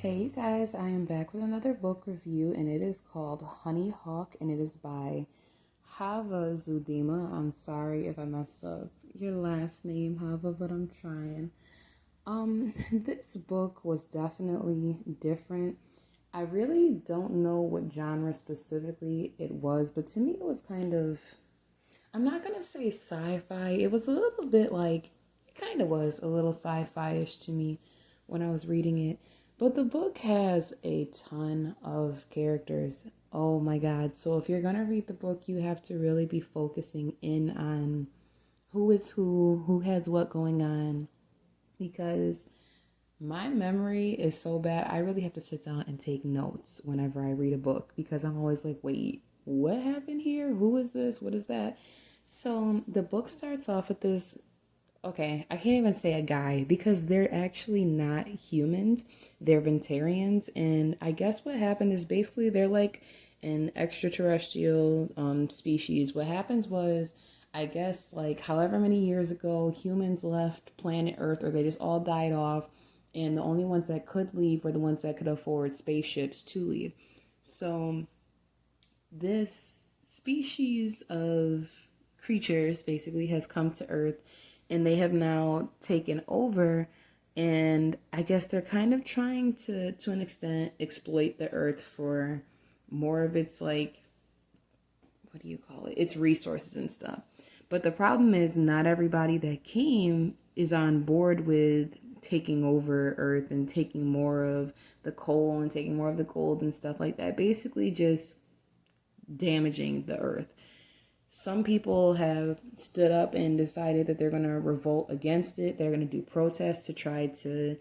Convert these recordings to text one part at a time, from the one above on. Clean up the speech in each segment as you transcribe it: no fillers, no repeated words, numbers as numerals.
Hey you guys, I am back with another book review and it is called Honey Hawk and it is by Hava Zudima. I'm sorry if I messed up your last name, Hava, but I'm trying. This book was definitely different. I really don't know what genre specifically it was, but to me it was kind of, I'm not gonna say sci-fi. It was a little bit like, it kind of was a little sci-fi-ish to me when I was reading it. But the book has a ton of characters. Oh my God. So if you're gonna read the book, you have to really be focusing in on who is who has what going on. Because my memory is so bad, I really have to sit down and take notes whenever I read a book because I'm always like, wait, what happened here? Who is this? What is that? So the book starts off with this. Okay, I can't even say a guy because they're actually not humans. They're vantarians. And I guess what happened is basically they're like an extraterrestrial species. What happens was, I guess, like however many years ago, humans left planet Earth or they just all died off. And the only ones that could leave were the ones that could afford spaceships to leave. So this species of creatures basically has come to Earth and they have now taken over, and I guess they're kind of trying to an extent exploit the Earth for more of its, like, what do you call it, its resources and stuff. But the problem is not everybody that came is on board with taking over Earth and taking more of the coal and taking more of the gold and stuff like that, basically just damaging the Earth. Some people have stood up and decided that they're going to revolt against it. They're going to do protests to try to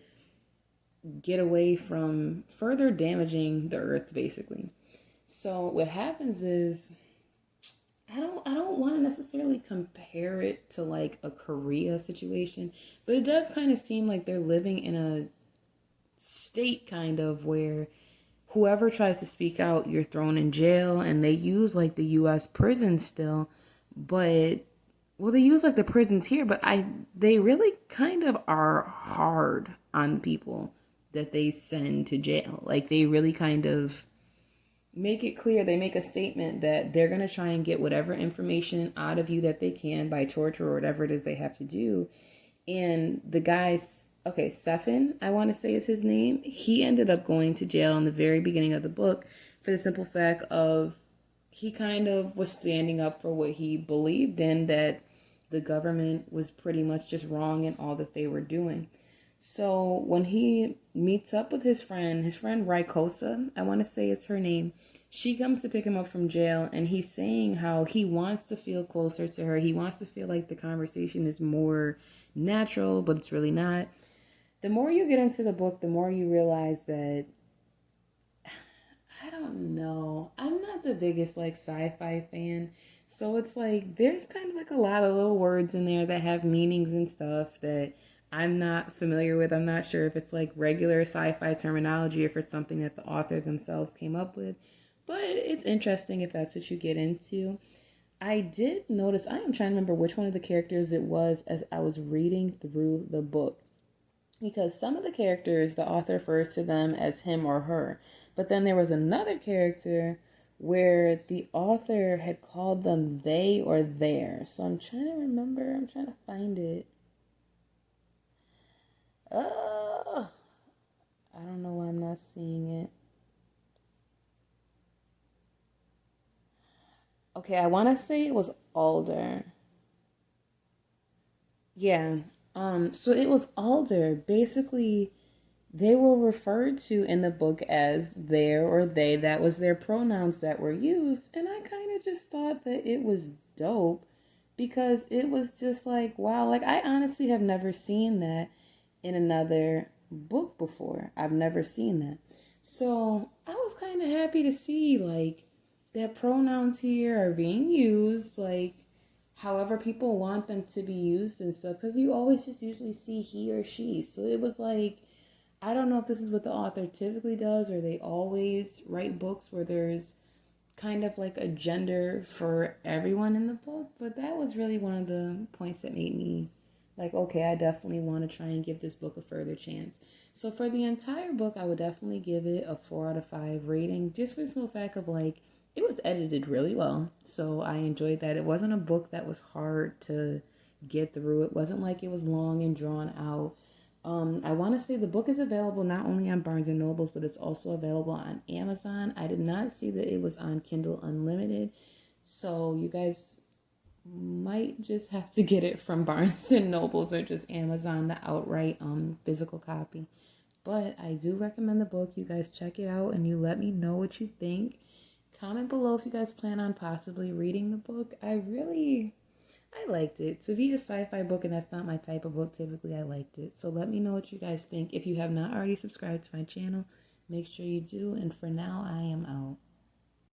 get away from further damaging the Earth, basically. So what happens is, I don't want to necessarily compare it to like a Korea situation, but it does kind of seem like they're living in a state kind of where whoever tries to speak out, you're thrown in jail, and they use like the US prisons still, but well, they use like the prisons here, but they really kind of are hard on people that they send to jail. Like they really kind of make it clear, they make a statement that they're going to try and get whatever information out of you that they can by torture or whatever it is they have to do. And the guy's, okay, Sefynne, I want to say is his name. He ended up going to jail in the very beginning of the book for the simple fact of he kind of was standing up for what he believed in, that the government was pretty much just wrong in all that they were doing. So when he meets up with his friend Rykosa, I want to say it's her name, she comes to pick him up from jail, and he's saying how he wants to feel closer to her. He wants to feel like the conversation is more natural, but it's really not. The more you get into the book, the more you realize that, I don't know, I'm not the biggest like sci-fi fan. So it's like there's kind of like a lot of little words in there that have meanings and stuff that I'm not familiar with. I'm not sure if it's like regular sci-fi terminology, if it's something that the author themselves came up with. But it's interesting if that's what you get into. I did notice, I am trying to remember which one of the characters it was as I was reading through the book. Because some of the characters, the author refers to them as him or her. But then there was another character where the author had called them they or their. So I'm trying to remember, I'm trying to find it. I don't know why I'm not seeing it. Okay, I want to say it was Alder. Yeah. So it was Alder. Basically, they were referred to in the book as their or they. That was their pronouns that were used. And I kind of just thought that it was dope because it was just like, wow, like I honestly have never seen that in another book before. I've never seen that. So I was kind of happy to see like that pronouns here are being used like however people want them to be used and stuff, because you always just usually see he or she. So it was like, I don't know if this is what the author typically does or they always write books where there's kind of like a gender for everyone in the book, but that was really one of the points that made me like, okay, I definitely want to try and give this book a further chance. So for the entire book, I would definitely give it a 4 out of 5 rating, just for the simple fact of like, it was edited really well. So I enjoyed that. It wasn't a book that was hard to get through. It wasn't like it was long and drawn out. I want to say the book is available not only on Barnes and Nobles, but it's also available on Amazon. I did not see that it was on Kindle Unlimited. So you guys might just have to get it from Barnes and Nobles or just Amazon, the outright physical copy. But I do recommend the book. You guys check it out and you let me know what you think. Comment below if you guys plan on possibly reading the book. I liked it. To be a sci-fi book, and that's not my type of book, typically I liked it. So let me know what you guys think. If you have not already subscribed to my channel, make sure you do. And for now, I am out.